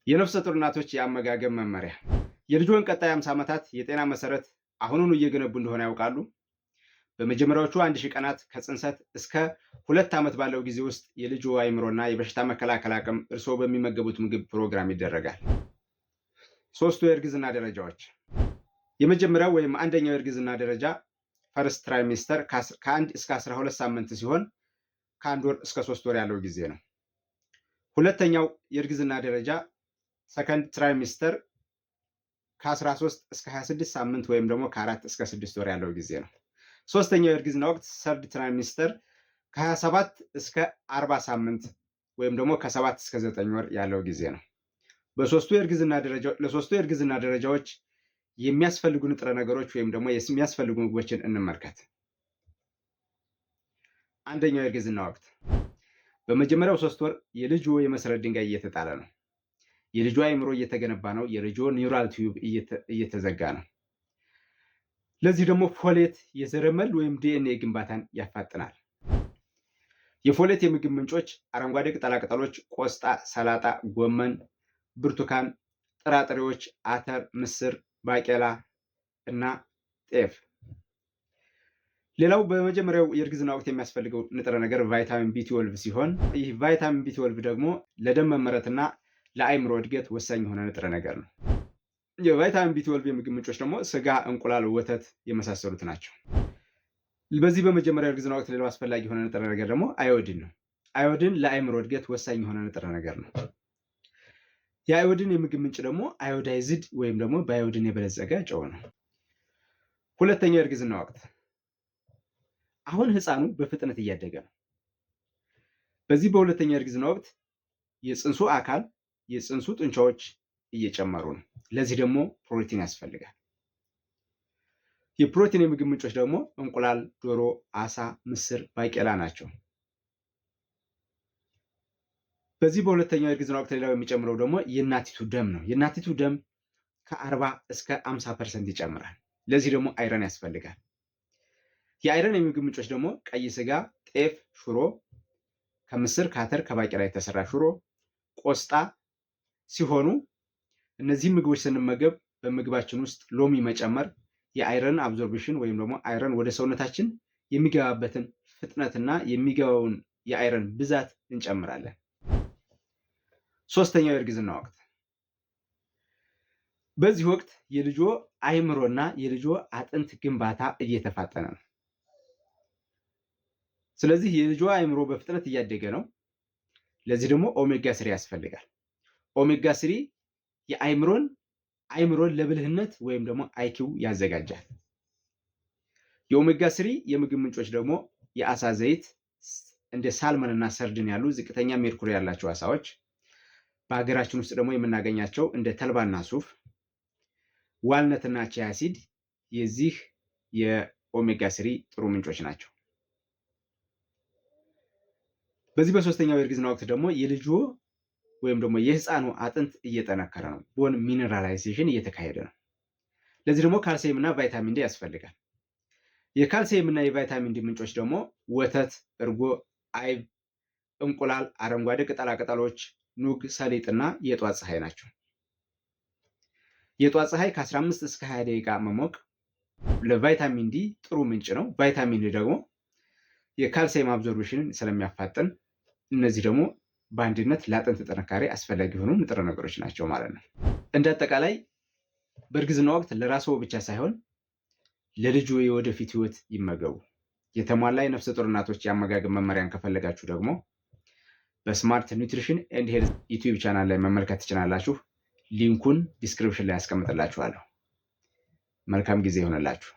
የነፍሰ ጡር እናቶች የአመጋገብ መመሪያ። የልጅዎን ቀጣይ 50 ዓመታት የጤና መሰረት አሁኑኑ እየገነቡ እንደሆነ ያውቃሉ? በመጀመሪያዎቹ 1000 ቀናት ከጽንሰት እስከ 2 ዓመት ባለው ጊዜ ውስጥ የልጅዎ አእምሮና የበሽታ መከላከል አቅም እርስዎ በሚመገቡት ምግብ ፕሮግራም ይደረጋል። ሶስቱ የእርግዝና ደረጃዎች። የመጀመሪያው ወይም አንደኛው የእርግዝና ደረጃ ፈርስት ትራይሚስተር ከ1 እስከ 12 ሳምንት ሲሆን ከ1 ወር እስከ 3 ወር ያለው ጊዜ ነው። ሁለተኛው የእርግዝና ደረጃ ሰከንድ ትራይሚስተር ከ13 እስከ 26 ሳምንት ወይም ደግሞ ከ4 እስከ 6 ወር ያለው ጊዜ ነው። ሶስተኛው የእርግዝና ወቅት ሰርድ ትራይሚስተር ከ27 እስከ 40 ሳምንት ወይም ደግሞ ከ7 እስከ 9 ወር ያለው ጊዜ ነው። ለሶስቱ የእርግዝና ደረጃዎች የሚያስፈልጉ ንጥረ ነገሮች ወይም ደግሞ የሚያስፈልጉ ምግቦችን እንመልከት። አንደኛው የእርግዝና ወቅት። በመጀመሪያው 3 ወር የልጅዎ የመሰረት ድንጋይ እየተጣለ ነው። የልጅዎ አእምሮ እየተገነባ ነው። የልጅዎ ኒውራል ቲዩብ እየተዘጋ ነው። ለዚህ ደግሞ ፎሌት የዘረመል ወይም ዲኤንኤ ግንባታን ያፋጥናል። የፎሌት የምግብ ምንጮች አረንጓዴ ቅጠላቅጠሎች፣ ቆስጣ፣ ሰላጣ፣ ጎመን፣ ብርቱካን፣ ጥራጥሬዎች፣ አተር፣ ምስር፣ ባቄላ እና ጤፍ። ሌላው በመጀመሪያው የእርግዝና ወቅት የሚያስፈልገው ንጥረ ነገር ቫይታሚን ቢ12 ሲሆን ይህ ቫይታሚን ቢ12 ደግሞ ለደም መመረትና ለአእምሮ እድገት ወሳኝ የሆነ ንጥረ ነገር ነው። የቫይታሚን ቢ12 የምግብ ምንጮች ደግሞ ስጋ፣ እንቁላል፣ ወተት የመሳሰሉት ናቸው። በዚህ በመጀመሪያው የእርግዝና ወቅት ሌላው አስፈላጊ የሆነ ንጥረ ነገር ደግሞ አዮዲን ነው። አዮዲን ለአእምሮ እድገት ወሳኝ የሆነ ንጥረ ነገር ነው። የአዮዲን የምግብ ምንጭ ደግሞ አዮዳይዝድ ወይም ደግሞ በአዮዲን የበለጸገ ጨው ነው። ሁለተኛው የእርግዝና ወቅት። አሁን ህፃኑ በፍጥነት እያደገ ነው። በዚህ በሁለተኛው የእርግዝና ወቅት የፅንሱ አካል የፅንሱ ጡንቻዎች እየጨመሩ ነው። ለዚህ ደግሞ ፕሮቲን ያስፈልጋል። የፕሮቲን የምግብ ምንጮች ደግሞ እንቁላል፣ ዶሮ፣ አሳ፣ ምስር፣ ባቄላ ናቸው። በዚህ በሁለተኛው የእርግዝና ወቅት ሌላው የሚጨምረው ደግሞ የእናቲቱ ደም ነው። የእናቲቱ ደም ከ40 እስከ 50% ይጨምራል። ለዚህ ደግሞ አይረን ያስፈልጋል። የአይረን የምግብ ምንጮች ደግሞ ቀይ ስጋ፣ ጤፍ፣ ሽሮ፣ ከምስር፣ ከአተር፣ ከባቄላ የተሰራ ሽሮ፣ ቆስጣ ሲሆኑ እነዚህ ምግቦች ስንመገብ በምግባችን ውስጥ ሎሚ መጨመር የአይረን አብዞርፕሽን ወይም ደግሞ አይረን ወደ ሰውነታችን የሚገባበትን ፍጥነትና የሚገባውን የአይረን ብዛት እንጨምራለን። ሶስተኛው የእርግዝና ወቅት። በዚህ ወቅት የልጅዎ አእምሮና የልጅዎ አጥንት ግንባታ እየተፋጠነ ነው። ስለዚህ የልጅዎ አእምሮ በፍጥነት እያደገ ነው። ለዚህ ደግሞ ኦሜጋ 3 ያስፈልጋል። ኦሜጋ 3 የአእምሮን ለብልህነት ወይም ደግሞ አይኪው ያዘጋጃል። የኦሜጋ 3 የምግብ ምንጮች ደግሞ የአሳ ዘይት እንደ ሳልመን እና ሰርድን ያሉ ዝቅተኛ ሜርኩሪ ያላቸው አሳዎች፣ በሀገራችን ውስጥ ደግሞ የምናገኛቸው እንደ ተልባና ሱፍ፣ ዋልነትና ቺያ ሲድ የዚህ የኦሜጋ 3 ጥሩ ምንጮች ናቸው። በዚህ በሶስተኛው የእርግዝና ወቅት ደግሞ የልጅዎ ወይም ደግሞ የህፃኑ አጥንት እየጠነከረ ነው። ቦን ሚነራላይዜሽን እየተካሄደ ነው። ለዚህ ደግሞ ካልሲየም እና ቫይታሚን ዲ ያስፈልጋል። የካልሲየም እና የቫይታሚን ዲ ምንጮች ደግሞ ወተት፣ እርጎ፣ አይብ፣ እንቁላል፣ አረንጓዴ ቅጠላቅጠሎች፣ ኑግ፣ ሰሊጥና የጧት ፀሐይ ናቸው። የጧት ፀሐይ ከ15 እስከ 20 ደቂቃ መሞቅ ለቫይታሚን ዲ ጥሩ ምንጭ ነው። ቫይታሚን ዲ ደግሞ የካልሲየም አብዞርፕሽንን ስለሚያፋጥን እነዚህ ደግሞ በአንድነት ለአጥንት ጥንካሬ አስፈላጊ የሆኑ ንጥረ ነገሮች ናቸው ማለት ነው። እንደ አጠቃላይ በእርግዝና ወቅት ለራስዎ ብቻ ሳይሆን ለልጅዎ የወደፊት ህይወት ይመገቡ። የተሟላ የነፍሰ ጡር እናቶች የአመጋገብ መመሪያን ከፈለጋችሁ ደግሞ በስማርት ኒውትሪሽን ኤንድ ሄልዝ ዩቲዩብ ቻናል ላይ መመልከት ትችላላችሁ። ሊንኩን ዲስክሪፕሽን ላይ ያስቀምጥላችኋለሁ። መልካም ጊዜ ይሆንላችሁ።